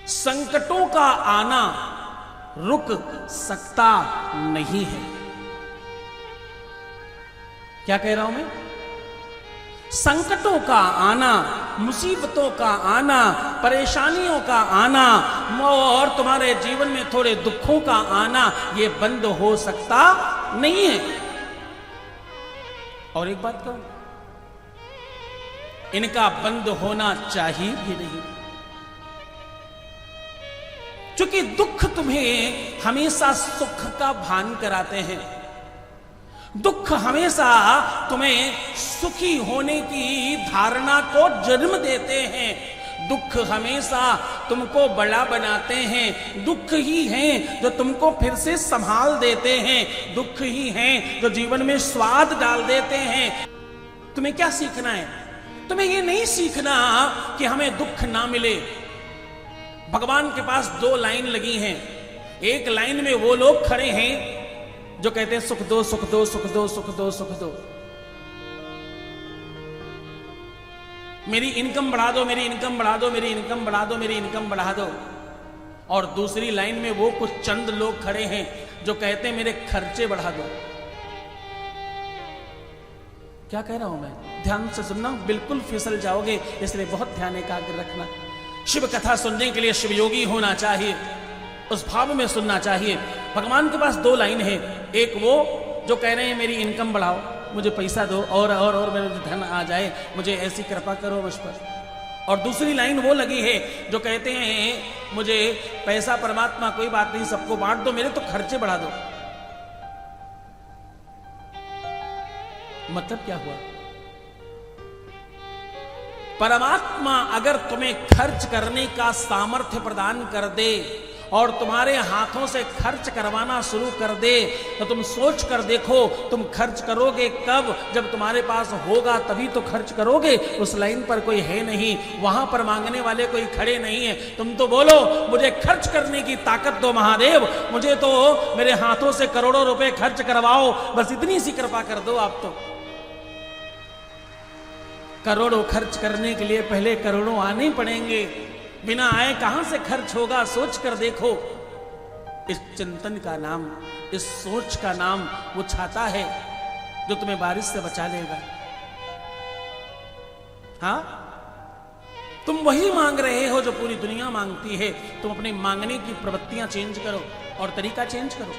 संकटों का आना रुक सकता नहीं है। क्या कह रहा हूं मैं? संकटों का आना, मुसीबतों का आना, परेशानियों का आना और तुम्हारे जीवन में थोड़े दुखों का आना ये बंद हो सकता नहीं है। और एक बात कहूं, इनका बंद होना चाहिए भी नहीं, क्योंकि दुख तुम्हें हमेशा सुख का भान कराते हैं। दुख हमेशा तुम्हें सुखी होने की धारणा को जन्म देते हैं। दुख हमेशा तुमको बड़ा बनाते हैं। दुख ही हैं जो तुमको फिर से संभाल देते हैं। दुख ही हैं जो जीवन में स्वाद डाल देते हैं। तुम्हें क्या सीखना है? तुम्हें यह नहीं सीखना कि हमें दुख ना मिले। भगवान के पास दो लाइन लगी हैं। एक लाइन में वो लोग खड़े हैं जो कहते हैं सुख दो, सुख दो, सुख दो, सुख दो, सुख दो, मेरी इनकम बढ़ा दो, मेरी इनकम बढ़ा दो, मेरी इनकम बढ़ा दो, मेरी इनकम बढ़ा दो। और दूसरी लाइन में वो कुछ चंद लोग खड़े हैं जो कहते हैं मेरे खर्चे बढ़ा दो। क्या कह रहा हूं मैं? ध्यान से सुनना, बिल्कुल फिसल जाओगे, इसलिए बहुत ध्यान एकाग्र रखना। शिव कथा सुनने के लिए शिव योगी होना चाहिए, उस भाव में सुनना चाहिए। भगवान के पास दो लाइन है। एक वो जो कह रहे हैं मेरी इनकम बढ़ाओ, मुझे पैसा दो और मेरे धन आ जाए, मुझे ऐसी कृपा करो मुझ पर। और दूसरी लाइन वो लगी है जो कहते हैं मुझे पैसा परमात्मा कोई बात नहीं, सबको बांट दो, मेरे तो खर्चे बढ़ा दो। मतलब क्या हुआ? परमात्मा अगर तुम्हें खर्च करने का सामर्थ्य प्रदान कर दे और तुम्हारे हाथों से खर्च करवाना शुरू कर दे, तो तुम सोच कर देखो तुम खर्च करोगे कब? जब तुम्हारे पास होगा तभी तो खर्च करोगे। उस लाइन पर कोई है नहीं, वहां पर मांगने वाले कोई खड़े नहीं है। तुम तो बोलो मुझे खर्च करने की ताकत दो महादेव, मुझे तो मेरे हाथों से करोड़ों रुपए खर्च करवाओ, बस इतनी सी कृपा कर दो आप। तो करोड़ों खर्च करने के लिए पहले करोड़ों आने पड़ेंगे, बिना आए कहां से खर्च होगा? सोच कर देखो। इस चिंतन का नाम, इस सोच का नाम वो छाता है जो तुम्हें बारिश से बचा लेगा। हाँ, तुम वही मांग रहे हो जो पूरी दुनिया मांगती है। तुम अपनी मांगने की प्रवृत्तियां चेंज करो और तरीका चेंज करो।